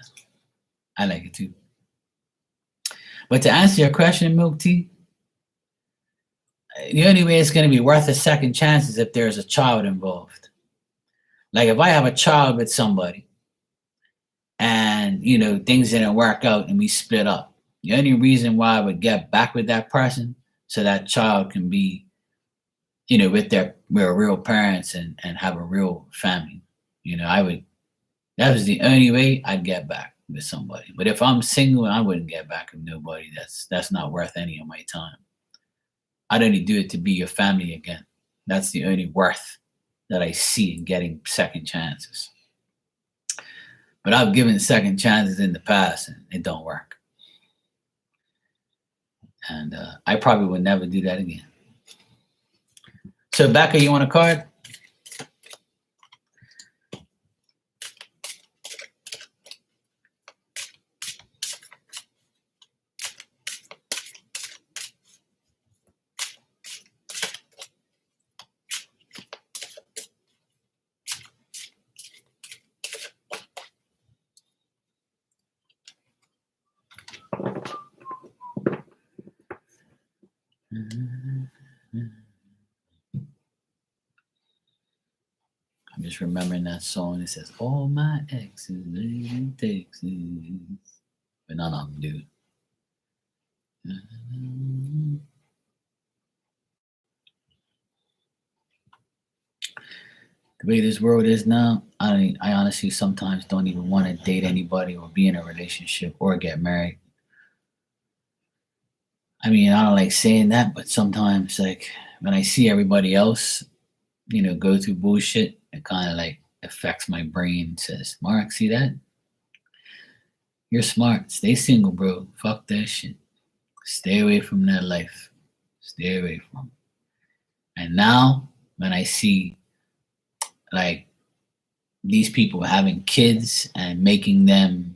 I like it too. But to answer your question, Milk Tea, the only way it's going to be worth a second chance is if there's a child involved. Like if I have a child with somebody and, things didn't work out and we split up, the only reason why I would get back with that person so that child can be, with their real parents and have a real family. That was the only way I'd get back with somebody. But if I'm single, I wouldn't get back with nobody. That's not worth any of my time. I'd only do it to be your family again. That's the only worth that I see in getting second chances. But I've given second chances in the past and it don't work. And I probably would never do that again. So Becca, you want a card? I'm just remembering that song. It says, all my exes live in Texas. But none of them do. The way this world is now, I honestly sometimes don't even want to date anybody or be in a relationship or get married. I mean, I don't like saying that, but sometimes, like, when I see everybody else, go through bullshit, it kind of like affects my brain. It says, Mark, see that? You're smart. Stay single, bro. Fuck that shit. Stay away from that life. Stay away from it. And now, when I see, like, these people having kids and making them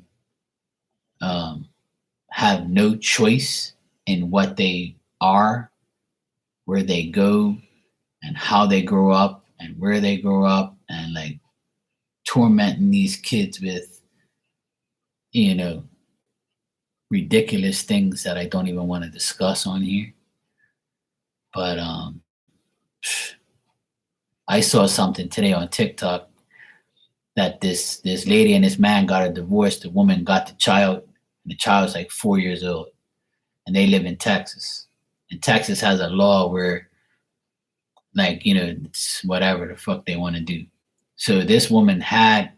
have no choice in what they are, where they go, and how they grow up, and where they grow up, and like tormenting these kids with, ridiculous things that I don't even want to discuss on here. But I saw something today on TikTok that this lady and this man got a divorce. The woman got the child, and the child's like 4 years old, and they live in Texas. And Texas has a law where, like, it's whatever the fuck they want to do. So this woman had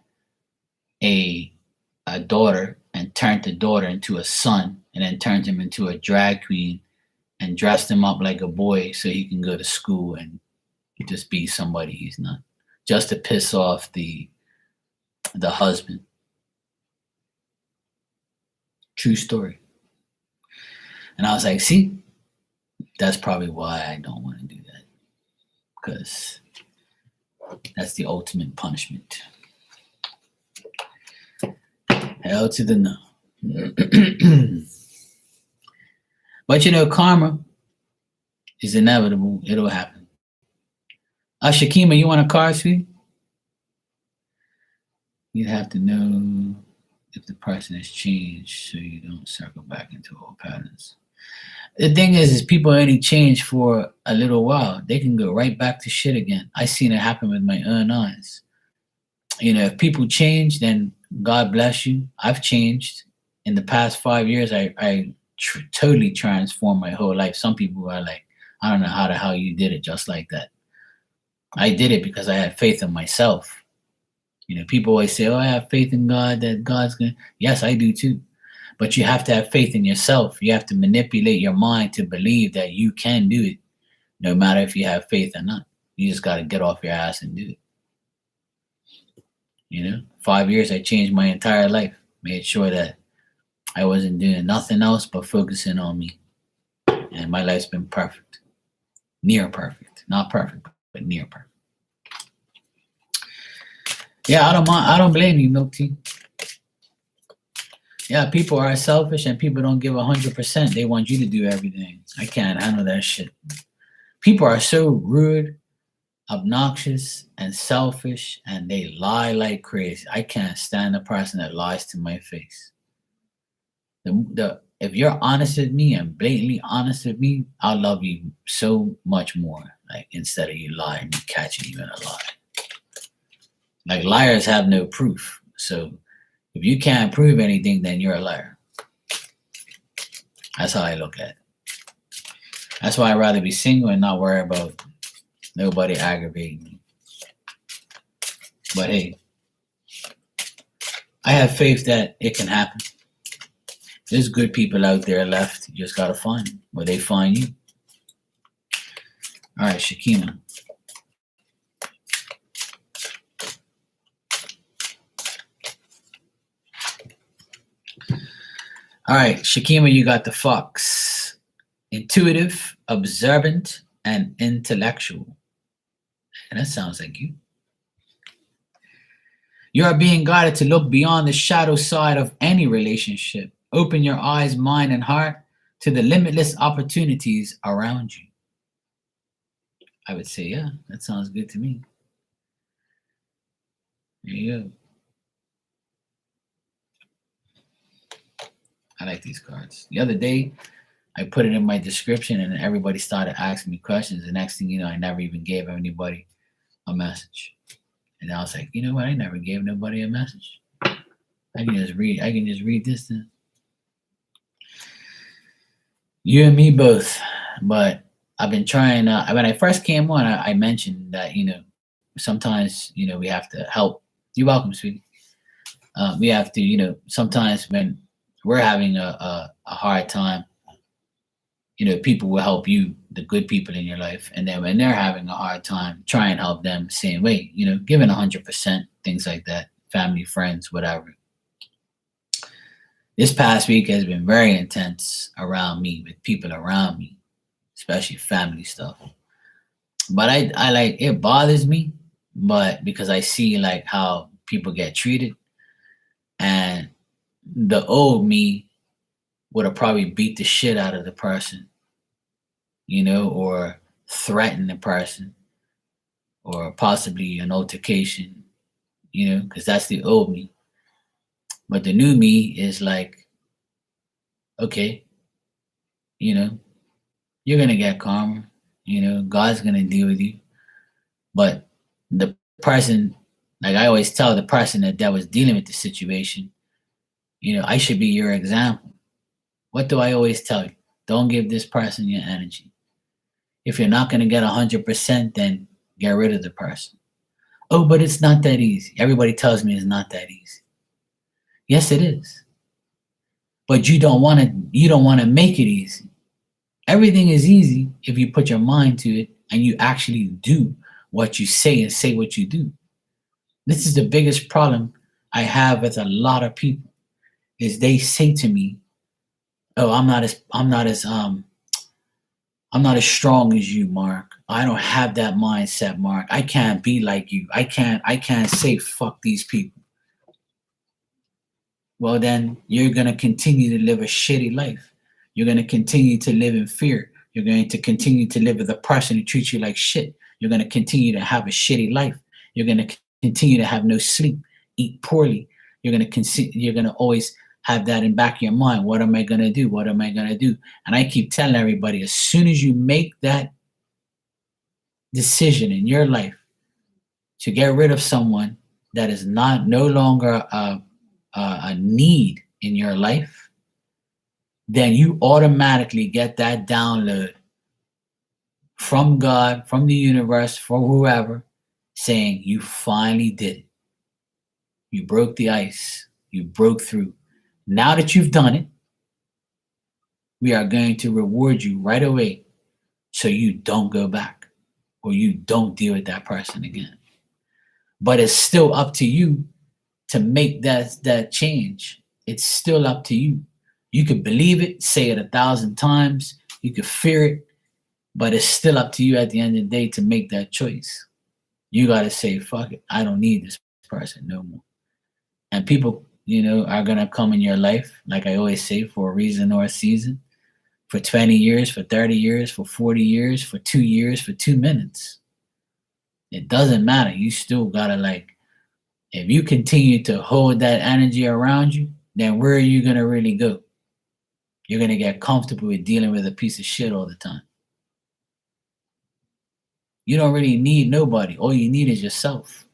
a daughter and turned the daughter into a son, and then turned him into a drag queen and dressed him up like a boy so he can go to school and just be somebody he's not, just to piss off the husband. True story. And I was like, see, that's probably why I don't want to do that, because that's the ultimate punishment. Hell to the no. But karma is inevitable. It'll happen. Shakima, you want a card, sweetie? You'd have to know if the person has changed so you don't circle back into old patterns. The thing is people only change for a little while. They can go right back to shit again. I seen it happen with my own eyes. If people change, then God bless you. I've changed. In the past 5 years, I totally transformed my whole life. Some people are like, I don't know how the hell you did it just like that. I did it because I had faith in myself. People always say, oh, I have faith in God, that God's going to. Yes, I do too. But you have to have faith in yourself. You have to manipulate your mind to believe that you can do it, no matter if you have faith or not. You just got to get off your ass and do it. 5 years, I changed my entire life. Made sure that I wasn't doing nothing else but focusing on me. And my life's been perfect. Near perfect. Not perfect, but near perfect. Yeah, I don't mind. I don't blame you, Milk Tea. Yeah, people are selfish and people don't give 100%. They want you to do everything. I can't handle that shit. People are so rude, obnoxious, and selfish, and they lie like crazy. I can't stand a person that lies to my face. The if you're honest with me and blatantly honest with me, I'll love you so much more. Like instead of you lying, me catching you in a lie. Like liars have no proof. So if you can't prove anything, then you're a liar. That's how I look at it. That's why I'd rather be single and not worry about nobody aggravating me. But hey, I have faith that it can happen. There's good people out there left. You just gotta find them. Where they find you. All right, Shakima. All right, Shakima, you got the fox. Intuitive, observant, and intellectual. And that sounds like you. You are being guided to look beyond the shadow side of any relationship. Open your eyes, mind, and heart to the limitless opportunities around you. I would say, yeah, that sounds good to me. There you go. I like these cards. The other day, I put it in my description and everybody started asking me questions. The next thing you know, I never even gave anybody a message. And I was like, you know what? I never gave nobody a message. I can just read this then. You and me both. But I've been trying when I first came on, I mentioned that, sometimes, we have to help. You're welcome, sweetie. We have to, sometimes when we're having a hard time, people will help you, the good people in your life. And then when they're having a hard time, try and help them the same way, giving 100%, things like that, family, friends, whatever. This past week has been very intense around me, with people around me, especially family stuff. But I like, it bothers me, but because I see like how people get treated, and the old me would have probably beat the shit out of the person, or threaten the person, or possibly an altercation, because that's the old me. But the new me is like, okay, you're gonna get calmer, God's gonna deal with you. But the person, like I always tell the person that was dealing with the situation, I should be your example. What do I always tell you? Don't give this person your energy. If you're not going to get 100%, then get rid of the person. Oh, but it's not that easy. Everybody tells me it's not that easy. Yes, it is. But you don't want to make it easy. Everything is easy if you put your mind to it and you actually do what you say and say what you do. This is the biggest problem I have with a lot of people, is they say to me, "Oh, I'm not as strong as you, Mark. I don't have that mindset, Mark. I can't be like you. I can't say fuck these people." Well, then you're going to continue to live a shitty life. You're going to continue to live in fear. You're going to continue to live with a person who treats you like shit. You're going to continue to have a shitty life. You're going to continue to have no sleep, eat poorly. You're going to always have that in back of your mind. What am I going to do? What am I going to do? And I keep telling everybody, as soon as you make that decision in your life to get rid of someone that is no longer a need in your life, then you automatically get that download from God, from the universe, from whoever, saying you finally did it. You broke the ice. You broke through. Now that you've done it, we are going to reward you right away so you don't go back or you don't deal with that person again. But it's still up to you to make that change. It's still up to you. You could believe it, say it 1,000 times, you could fear it, but it's still up to you at the end of the day to make that choice. You got to say, fuck it, I don't need this person no more. And people, are gonna come in your life, like I always say, for a reason or a season, for 20 years, for 30 years, for 40 years, for 2 years, for 2 minutes. It doesn't matter. You still gotta if you continue to hold that energy around you, then where are you gonna really go? You're gonna get comfortable with dealing with a piece of shit all the time. You don't really need nobody. All you need is yourself.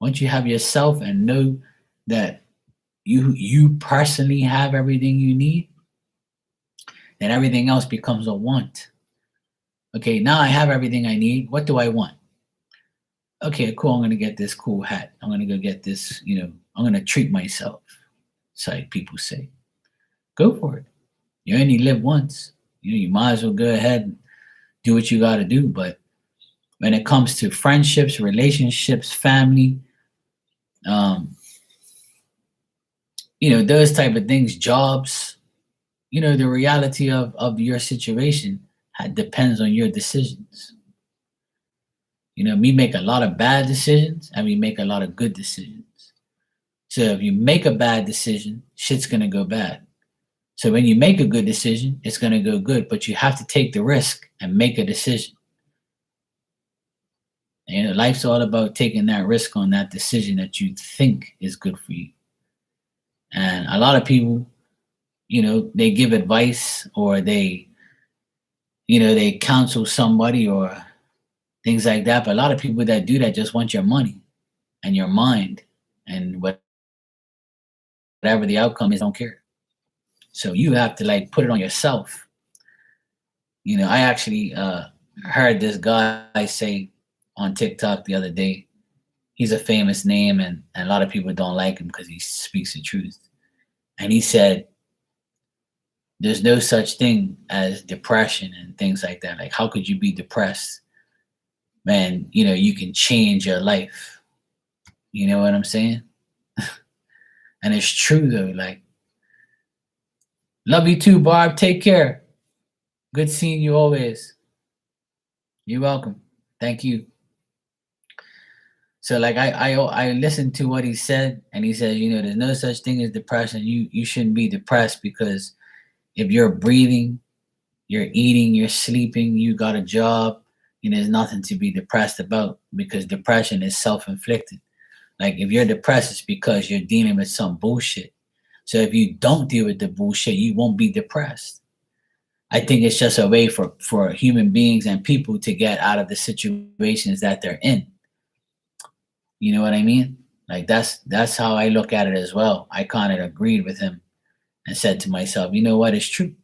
Once you have yourself and know that you personally have everything you need, then everything else becomes a want. Okay, now I have everything I need. What do I want? Okay, cool. I'm gonna get this cool hat. I'm gonna go get this. I'm gonna treat myself. It's like people say, go for it. You only live once. You might as well go ahead and do what you got to do. But when it comes to friendships, relationships, family, um, those type of things, jobs, the reality of your situation depends on your decisions. We make a lot of bad decisions and we make a lot of good decisions. So if you make a bad decision, shit's going to go bad. So when you make a good decision, it's going to go good, but you have to take the risk and make a decision. Life's all about taking that risk on that decision that you think is good for you. And a lot of people, they give advice or they counsel somebody or things like that. But a lot of people that do that just want your money and your mind and whatever the outcome is, don't care. So you have to put it on yourself. I actually heard this guy say on TikTok the other day. He's a famous name and a lot of people don't like him because he speaks the truth. And he said, there's no such thing as depression and things like that. Like, how could you be depressed? Man, you can change your life. You know what I'm saying? And it's true though. Love you too, Barb. Take care. Good seeing you always. You're welcome. Thank you. So I listened to what he said, and he said, there's no such thing as depression. You shouldn't be depressed because if you're breathing, you're eating, you're sleeping, you got a job, there's nothing to be depressed about because depression is self-inflicted. If you're depressed, it's because you're dealing with some bullshit. So if you don't deal with the bullshit, you won't be depressed. I think it's just a way for human beings and people to get out of the situations that they're in. You know what I mean? That's how I look at it as well. I kind of agreed with him and said to myself, you know what? It's true.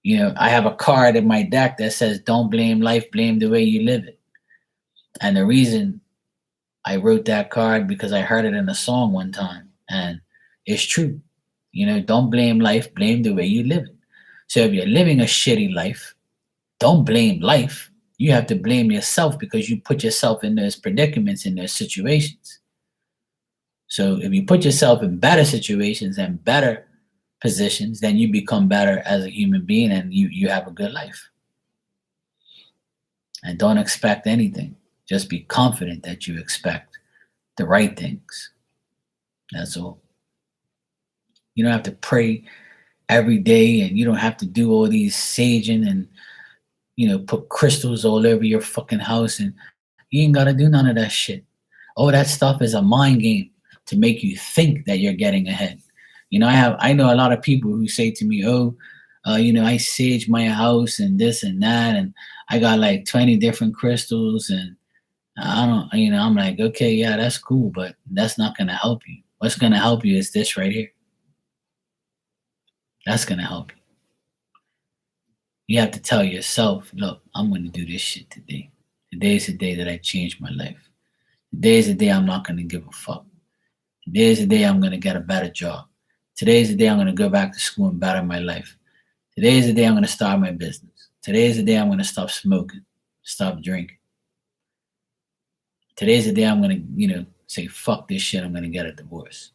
I have a card in my deck that says, don't blame life, blame the way you live it. And the reason I wrote that card because I heard it in a song one time, and it's true. Don't blame life, blame the way you live it. So if you're living a shitty life, don't blame life. You have to blame yourself because you put yourself in those predicaments, in those situations. So if you put yourself in better situations and better positions, then you become better as a human being and you have a good life. And don't expect anything. Just be confident that you expect the right things. That's all. You don't have to pray every day and you don't have to do all these saging and put crystals all over your fucking house, and you ain't got to do none of that shit. All that stuff is a mind game to make you think that you're getting ahead. I know a lot of people who say to me, I sage my house and this and that, and I got 20 different crystals, and I don't, I'm like, okay, yeah, that's cool, but that's not going to help you. What's going to help you is this right here. That's going to help you. You have to tell yourself, look, I'm going to do this shit today. Today is the day that I change my life. Today is the day I'm not going to give a fuck. Today is the day I'm going to get a better job. Today is the day I'm going to go back to school and better my life. Today is the day I'm going to start my business. Today is the day I'm going to stop smoking, stop drinking. Today is the day I'm going to, say, fuck this shit, I'm going to get a divorce.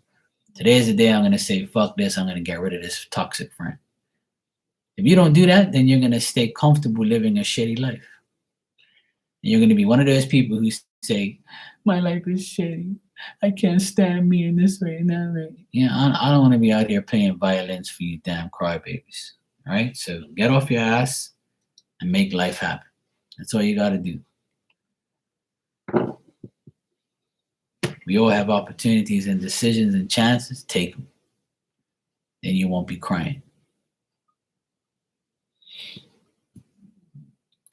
Today is the day I'm going to say, fuck this, I'm going to get rid of this toxic friend. If you don't do that, then you're going to stay comfortable living a shitty life. And you're going to be one of those people who say, my life is shitty. I can't stand me in this way now. Yeah, I don't want to be out here playing violins for you damn crybabies. All right, so get off your ass and make life happen. That's all you got to do. We all have opportunities and decisions and chances. Take them. Then you won't be crying.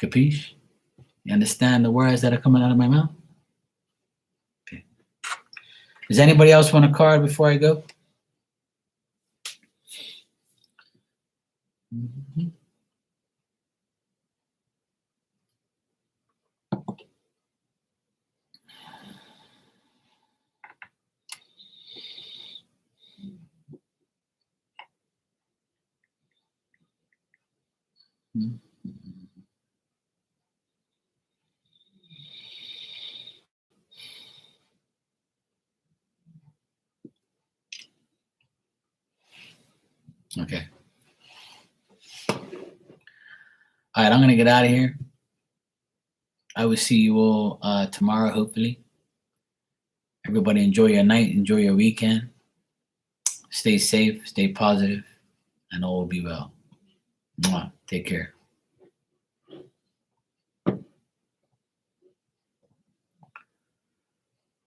Capiche? You understand the words that are coming out of my mouth? Okay. Does anybody else want a card before I go? Mm-hmm. Okay. All right, I'm going to get out of here. I will see you all tomorrow, hopefully. Everybody enjoy your night, enjoy your weekend. Stay safe, stay positive, and all will be well. Mwah. Take care.